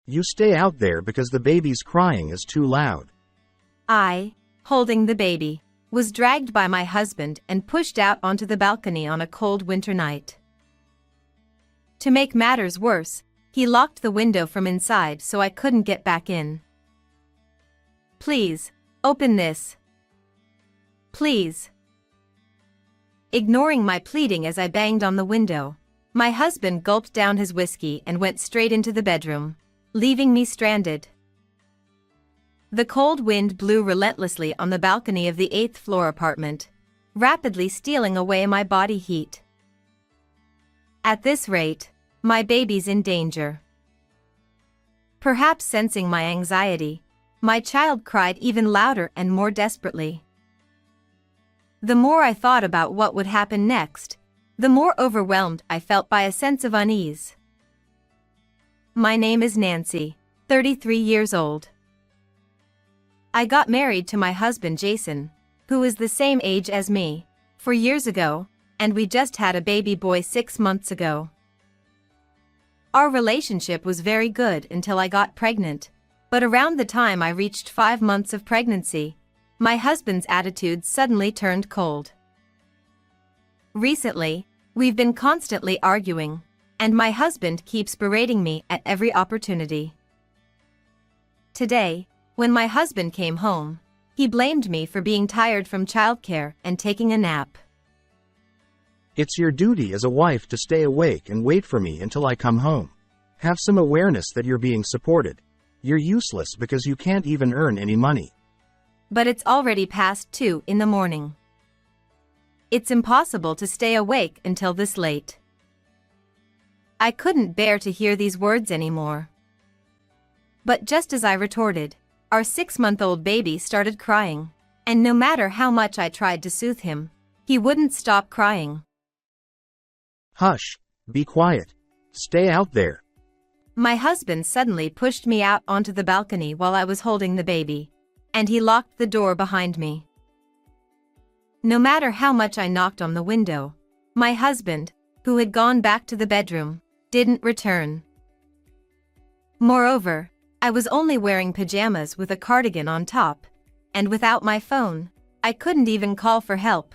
You stay out there because the baby's crying is too loud. I, holding the baby, was dragged by my husband and pushed out onto the balcony on a cold winter night. To make matters worse, he locked the window from inside so I couldn't get back in. "Please, open this. Please." Ignoring my pleading as I banged on the window, my husband gulped down his whiskey and went straight into the bedroom, leaving me stranded. The cold wind blew relentlessly on the balcony of the 8th floor apartment, rapidly stealing away my body heat. At this rate, my baby's in danger. Perhaps sensing my anxiety, my child cried even louder and more desperately. The more I thought about what would happen next, the more overwhelmed I felt by a sense of unease. My name is Nancy, 33 years old. I got married to my husband Jason, who is the same age as me, 4 years ago, and we just had a baby boy 6 months ago. Our relationship was very good until I got pregnant, but around the time I reached 5 months of pregnancy, my husband's attitude suddenly turned cold. Recently, we've been constantly arguing, and my husband keeps berating me at every opportunity. Today, when my husband came home, he blamed me for being tired from childcare and taking a nap. It's your duty as a wife to stay awake and wait for me until I come home. Have some awareness that you're being supported. You're useless because you can't even earn any money. But it's already past 2 in the morning. It's impossible to stay awake until this late. I couldn't bear to hear these words anymore. But just as I retorted, our 6-month-old baby started crying, and no matter how much I tried to soothe him, he wouldn't stop crying. Hush, be quiet. Stay out there. My husband suddenly pushed me out onto the balcony while I was holding the baby, and he locked the door behind me. No matter how much I knocked on the window, my husband, who had gone back to the bedroom, didn't return. Moreover, I was only wearing pajamas with a cardigan on top, and without my phone, I couldn't even call for help.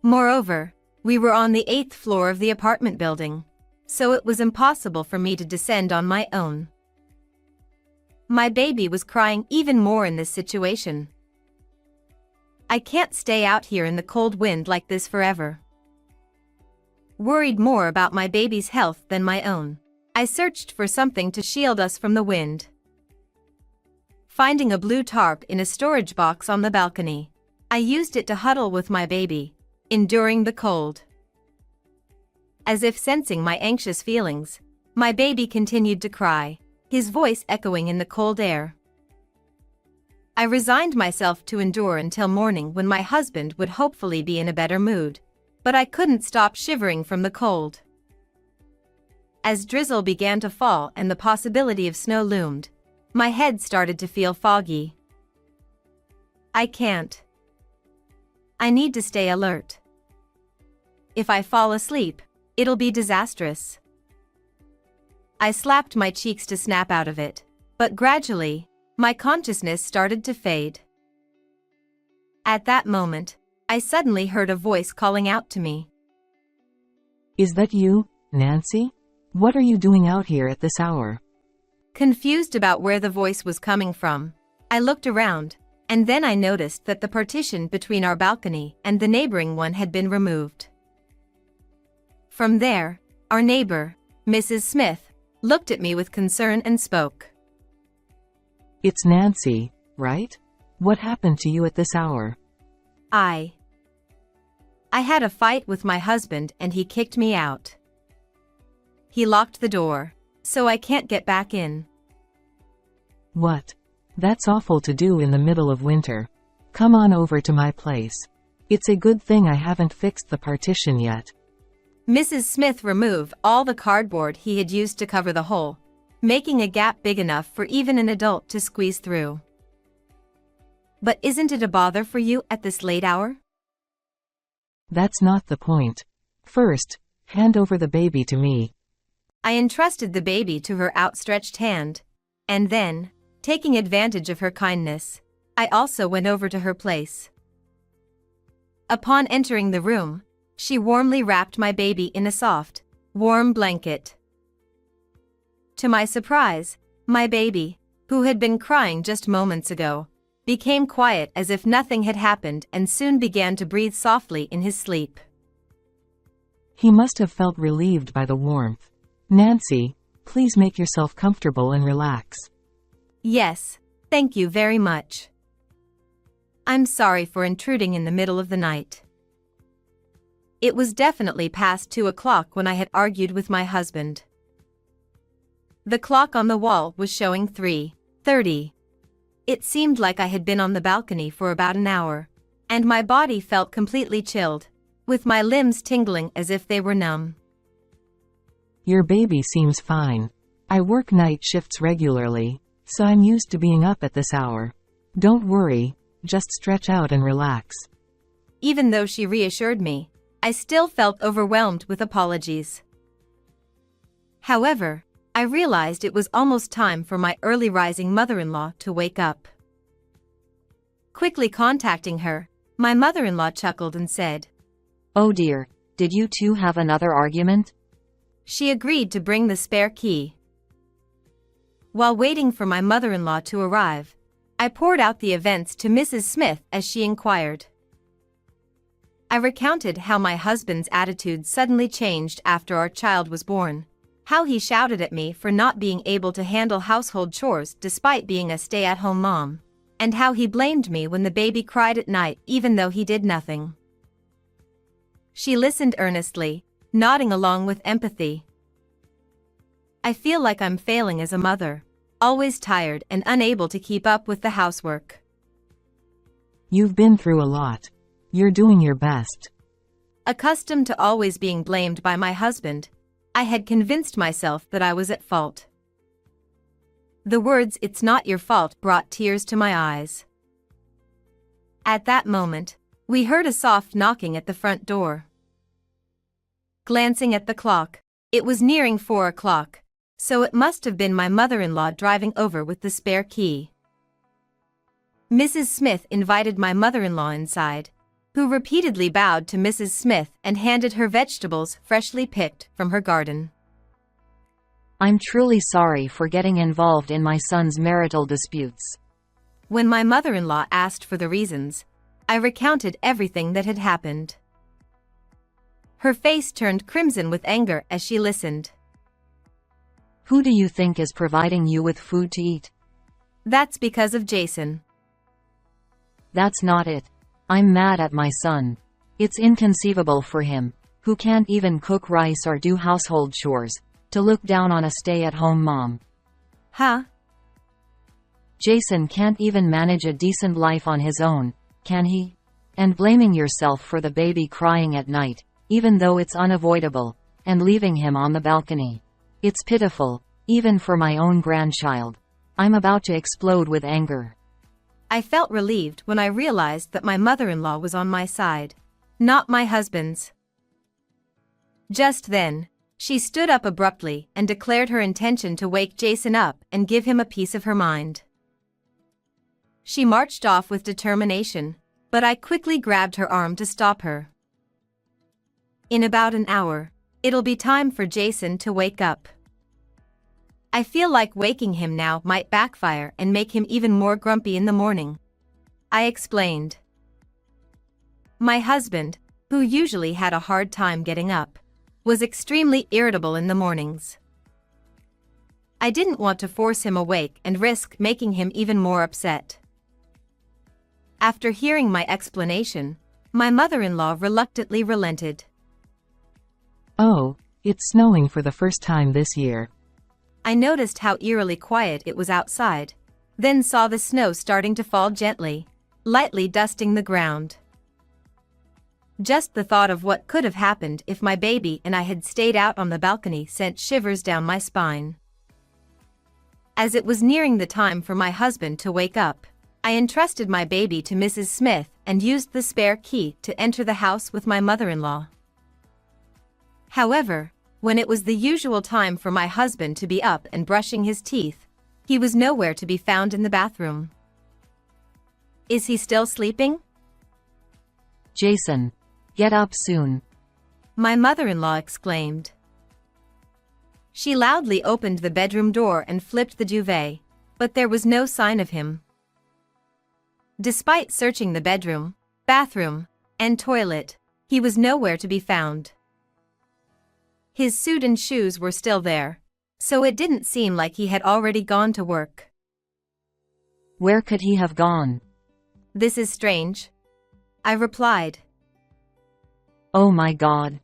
Moreover, we were on the 8th floor of the apartment building, so it was impossible for me to descend on my own. My baby was crying even more in this situation. I can't stay out here in the cold wind like this forever. Worried more about my baby's health than my own, I searched for something to shield us from the wind. Finding a blue tarp in a storage box on the balcony, I used it to huddle with my baby, enduring the cold. As if sensing my anxious feelings, my baby continued to cry, his voice echoing in the cold air. I resigned myself to endure until morning when my husband would hopefully be in a better mood, but I couldn't stop shivering from the cold. As drizzle began to fall and the possibility of snow loomed, my head started to feel foggy. I can't. I need to stay alert. If I fall asleep, it'll be disastrous. I slapped my cheeks to snap out of it, but gradually, my consciousness started to fade. At that moment, I suddenly heard a voice calling out to me. "Is that you, Nancy? What are you doing out here at this hour?" Confused about where the voice was coming from, I looked around, and then I noticed that the partition between our balcony and the neighboring one had been removed. From there, our neighbor, Mrs. Smith, looked at me with concern and spoke. "It's Nancy, right? What happened to you at this hour?" I had a fight with my husband and he kicked me out. He locked the door, so I can't get back in. "What? That's awful to do in the middle of winter. Come on over to my place. It's a good thing I haven't fixed the partition yet." Mrs. Smith removed all the cardboard he had used to cover the hole, making a gap big enough for even an adult to squeeze through. "But isn't it a bother for you at this late hour?" "That's not the point. First, hand over the baby to me." I entrusted the baby to her outstretched hand. And then, taking advantage of her kindness, I also went over to her place. Upon entering the room, she warmly wrapped my baby in a soft, warm blanket. To my surprise, my baby, who had been crying just moments ago, became quiet as if nothing had happened and soon began to breathe softly in his sleep. He must have felt relieved by the warmth. Nancy, please make yourself comfortable and relax. Yes, thank you very much. I'm sorry for intruding in the middle of the night. It was definitely past 2 o'clock when I had argued with my husband. The clock on the wall was showing 3:30. It seemed like I had been on the balcony for about an hour, and my body felt completely chilled, with my limbs tingling as if they were numb. Your baby seems fine. I work night shifts regularly, so I'm used to being up at this hour. Don't worry, just stretch out and relax. Even though she reassured me, I still felt overwhelmed with apologies. However, I realized it was almost time for my early rising mother-in-law to wake up. Quickly contacting her, my mother-in-law chuckled and said, "Oh dear, did you two have another argument?" She agreed to bring the spare key. While waiting for my mother-in-law to arrive, I poured out the events to Mrs. Smith as she inquired. I recounted how my husband's attitude suddenly changed after our child was born, how he shouted at me for not being able to handle household chores despite being a stay-at-home mom, and how he blamed me when the baby cried at night even though he did nothing. She listened earnestly, nodding along with empathy. I feel like I'm failing as a mother, always tired and unable to keep up with the housework. You've been through a lot. You're doing your best. Accustomed to always being blamed by my husband, I had convinced myself that I was at fault. The words "it's not your fault" brought tears to my eyes. At that moment, we heard a soft knocking at the front door. Glancing at the clock, it was nearing 4 o'clock, so it must have been my mother-in-law driving over with the spare key. Mrs. Smith invited my mother-in-law inside, who repeatedly bowed to Mrs. Smith and handed her vegetables freshly picked from her garden. "I'm truly sorry for getting involved in my son's marital disputes." When my mother-in-law asked for the reasons, I recounted everything that had happened. Her face turned crimson with anger as she listened. "Who do you think is providing you with food to eat?" "That's because of Jason." "That's not it. I'm mad at my son. It's inconceivable for him, who can't even cook rice or do household chores, to look down on a stay-at-home mom." Huh? "Jason can't even manage a decent life on his own, can he? And blaming yourself for the baby crying at night, even though it's unavoidable, and leaving him on the balcony. It's pitiful, even for my own grandchild." I'm about to explode with anger. I felt relieved when I realized that my mother-in-law was on my side, not my husband's. Just then, she stood up abruptly and declared her intention to wake Jason up and give him a piece of her mind. She marched off with determination, but I quickly grabbed her arm to stop her. "In about an hour, it'll be time for Jason to wake up. I feel like waking him now might backfire and make him even more grumpy in the morning," I explained. My husband, who usually had a hard time getting up, was extremely irritable in the mornings. I didn't want to force him awake and risk making him even more upset. After hearing my explanation, my mother-in-law reluctantly relented. Oh, it's snowing for the first time this year. I noticed how eerily quiet it was outside, then saw the snow starting to fall gently, lightly dusting the ground. Just the thought of what could have happened if my baby and I had stayed out on the balcony sent shivers down my spine. As it was nearing the time for my husband to wake up, I entrusted my baby to Mrs. Smith and used the spare key to enter the house with my mother-in-law. However, When it was the usual time for my husband to be up and brushing his teeth, he was nowhere to be found in the bathroom. Is he still sleeping? Jason, get up soon. My mother-in-law exclaimed. She loudly opened the bedroom door and flipped the duvet, but there was no sign of him. Despite searching the bedroom, bathroom, and toilet, he was nowhere to be found. His suit and shoes were still there, so it didn't seem like he had already gone to work. Where could he have gone? This is strange, I replied. Oh my God.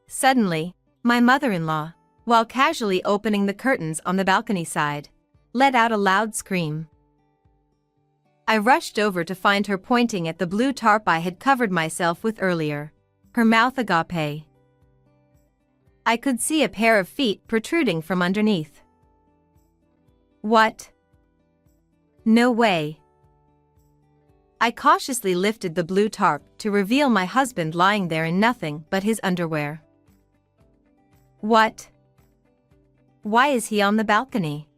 Suddenly, my mother-in-law, while casually opening the curtains on the balcony side, let out a loud scream. I rushed over to find her pointing at the blue tarp I had covered myself with earlier, her mouth agape. I could see a pair of feet protruding from underneath. What? No way. I cautiously lifted the blue tarp to reveal my husband lying there in nothing but his underwear. What? Why is he on the balcony?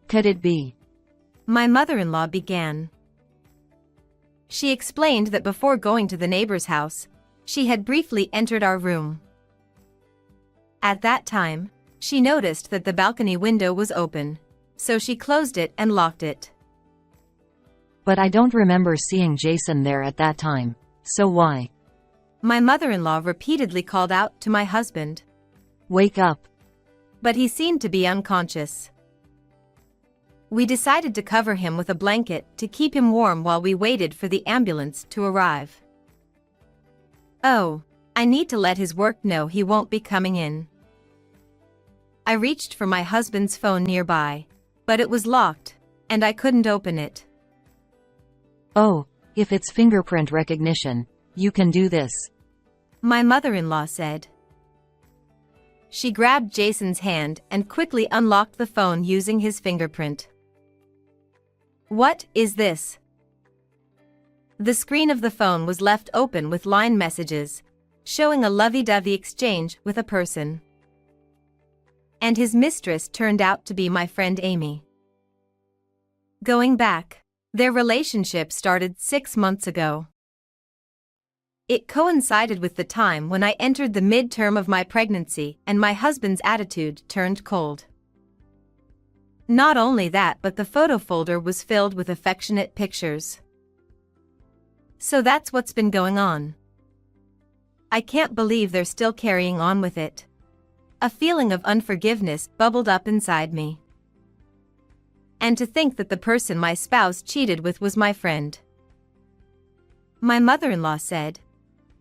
Could it be? My mother-in-law began. She explained that before going to the neighbor's house, she had briefly entered our room. At that time, she noticed that the balcony window was open, so she closed it and locked it. But I don't remember seeing Jason there at that time, so why? My mother-in-law repeatedly called out to my husband. Wake up. But he seemed to be unconscious. We decided to cover him with a blanket to keep him warm while we waited for the ambulance to arrive. Oh, I need to let his work know he won't be coming in. I reached for my husband's phone nearby, but it was locked, and I couldn't open it. Oh, if it's fingerprint recognition, you can do this. My mother-in-law said. She grabbed Jason's hand and quickly unlocked the phone using his fingerprint. What is this? The screen of the phone was left open with line messages, showing a lovey-dovey exchange with a person. And his mistress turned out to be my friend Amy. Going back, their relationship started 6 months ago. It coincided with the time when I entered the midterm of my pregnancy and my husband's attitude turned cold. Not only that, but the photo folder was filled with affectionate pictures. So that's what's been going on. I can't believe they're still carrying on with it. A feeling of unforgiveness bubbled up inside me. And to think that the person my spouse cheated with was my friend. My mother-in-law said,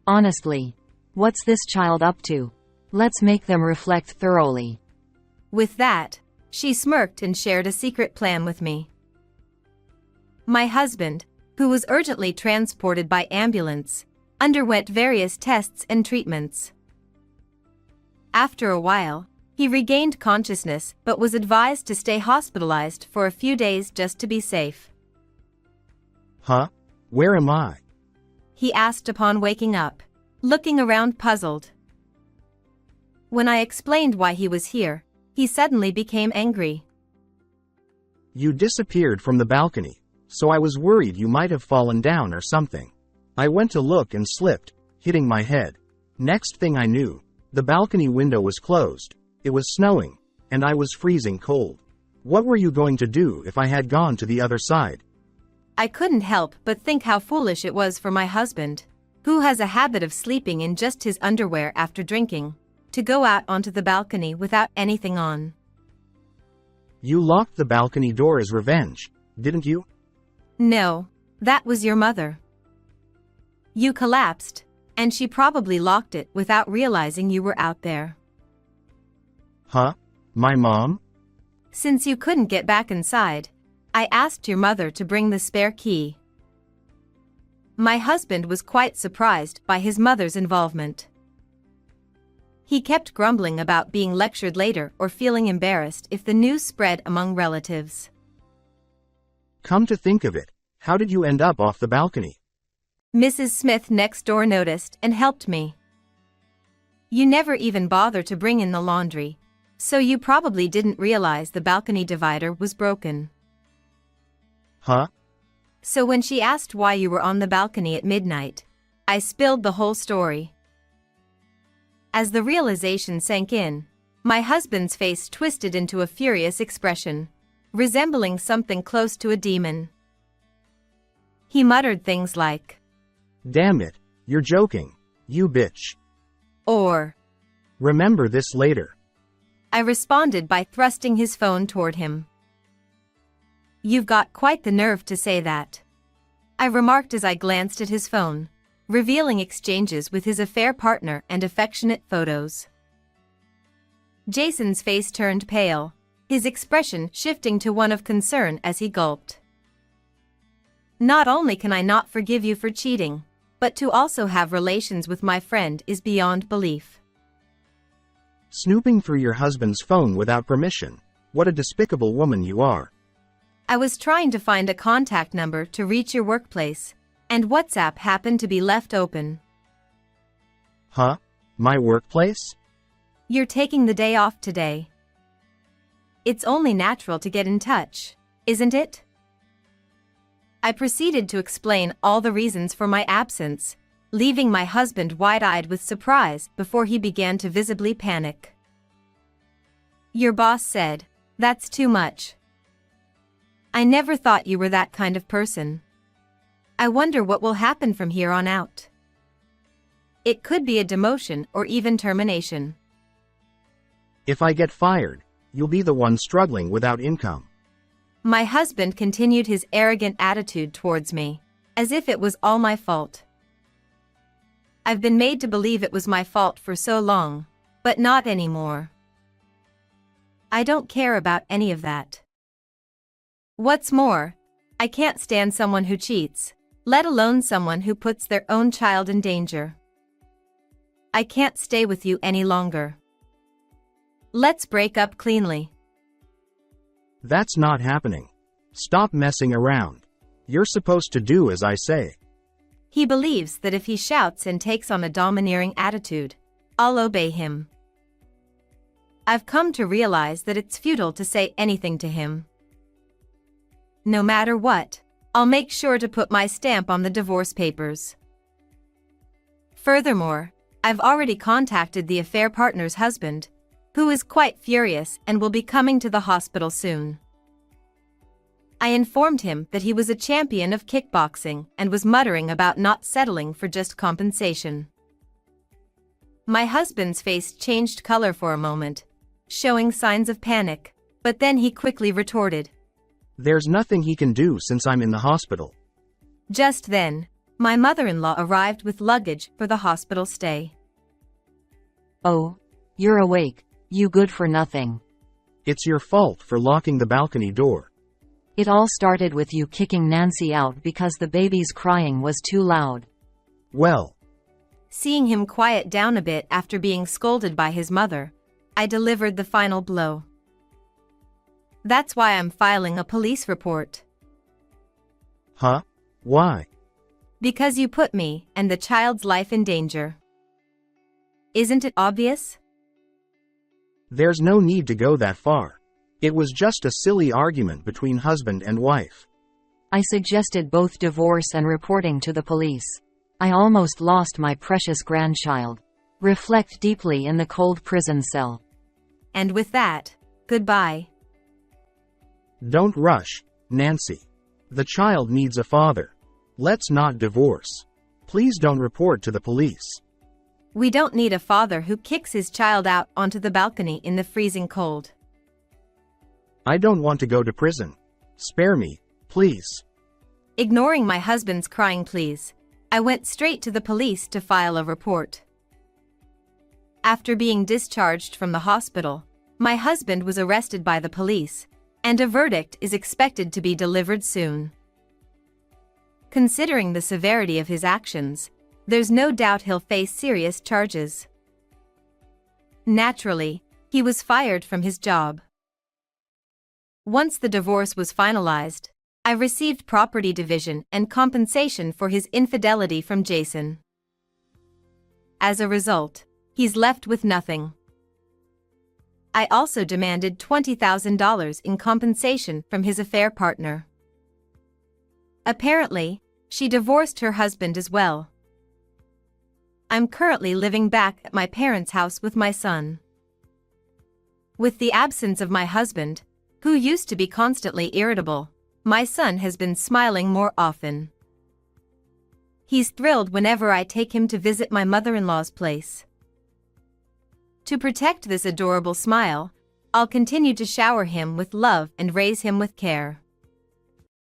Honestly, what's this child up to? Let's make them reflect thoroughly. With that, she smirked and shared a secret plan with me. My husband, who was urgently transported by ambulance, underwent various tests and treatments. After a while, he regained consciousness but was advised to stay hospitalized for a few days just to be safe. Huh? Where am I? He asked upon waking up, looking around puzzled. When I explained why he was here, he suddenly became angry. You disappeared from the balcony, so I was worried you might have fallen down or something. I went to look and slipped, hitting my head. Next thing I knew, the balcony window was closed, it was snowing, and I was freezing cold. What were you going to do if I had gone to the other side? I couldn't help but think how foolish it was for my husband, who has a habit of sleeping in just his underwear after drinking, to go out onto the balcony without anything on. You locked the balcony door as revenge, didn't you? No, that was your mother. You collapsed, and she probably locked it without realizing you were out there. Huh? My mom? Since you couldn't get back inside, I asked your mother to bring the spare key. My husband was quite surprised by his mother's involvement. He kept grumbling about being lectured later or feeling embarrassed if the news spread among relatives. Come to think of it, how did you end up off the balcony? Mrs. Smith next door noticed and helped me. You never even bother to bring in the laundry, so you probably didn't realize the balcony divider was broken. Huh? So when she asked why you were on the balcony at midnight, I spilled the whole story. As the realization sank in, my husband's face twisted into a furious expression, resembling something close to a demon. He muttered things like, Damn it, you're joking, you bitch. or, Remember this later. I responded by thrusting his phone toward him. You've got quite the nerve to say that, I remarked as I glanced at his phone, revealing exchanges with his affair partner and affectionate photos. Jason's face turned pale, his expression shifting to one of concern as he gulped. Not only can I not forgive you for cheating, but to also have relations with my friend is beyond belief. Snooping through your husband's phone without permission. What a despicable woman you are. I was trying to find a contact number to reach your workplace, and WhatsApp happened to be left open. Huh? My workplace? You're taking the day off today. It's only natural to get in touch, isn't it? I proceeded to explain all the reasons for my absence, leaving my husband wide-eyed with surprise before he began to visibly panic. Your boss said, "That's too much. I never thought you were that kind of person. I wonder what will happen from here on out. It could be a demotion or even termination." If I get fired, you'll be the one struggling without income. My husband continued his arrogant attitude towards me, as if it was all my fault. I've been made to believe it was my fault for so long, but not anymore. I don't care about any of that. What's more, I can't stand someone who cheats, let alone someone who puts their own child in danger. I can't stay with you any longer. Let's break up cleanly. That's not happening. Stop messing around. You're supposed to do as I say. He believes that if he shouts and takes on a domineering attitude, I'll obey him. I've come to realize that it's futile to say anything to him. No matter what, I'll make sure to put my stamp on the divorce papers. Furthermore, I've already contacted the affair partner's husband, who is quite furious and will be coming to the hospital soon. I informed him that he was a champion of kickboxing and was muttering about not settling for just compensation. My husband's face changed color for a moment, showing signs of panic, but then he quickly retorted, There's nothing he can do since I'm in the hospital. Just then, my mother-in-law arrived with luggage for the hospital stay. Oh, you're awake, you good for nothing. It's your fault for locking the balcony door. It all started with you kicking Nancy out because the baby's crying was too loud. Well, Seeing him quiet down a bit after being scolded by his mother, I delivered the final blow. That's why I'm filing a police report. huh? Why? Because you put me and the child's life in danger. Isn't it obvious? There's no need to go that far. It was just a silly argument between husband and wife. I suggested both divorce and reporting to the police. I almost lost my precious grandchild. Reflect deeply in the cold prison cell. And with that, goodbye. Don't rush, Nancy. The child needs a father. Let's not divorce. Please don't report to the police. We don't need a father who kicks his child out onto the balcony in the freezing cold. I don't want to go to prison. Spare me, please. Ignoring my husband's crying pleas, I went straight to the police to file a report. After being discharged from the hospital, my husband was arrested by the police, and a verdict is expected to be delivered soon. Considering the severity of his actions, there's no doubt he'll face serious charges. Naturally, he was fired from his job. Once the divorce was finalized, I received property division and compensation for his infidelity from Jason. As a result, He's left with nothing. I also demanded $20,000 in compensation from his affair partner. Apparently, she divorced her husband as well. I'm currently living back at my parents' house with my son. With the absence of my husband, who used to be constantly irritable, my son has been smiling more often. He's thrilled whenever I take him to visit my mother-in-law's place. To protect this adorable smile, I'll continue to shower him with love and raise him with care.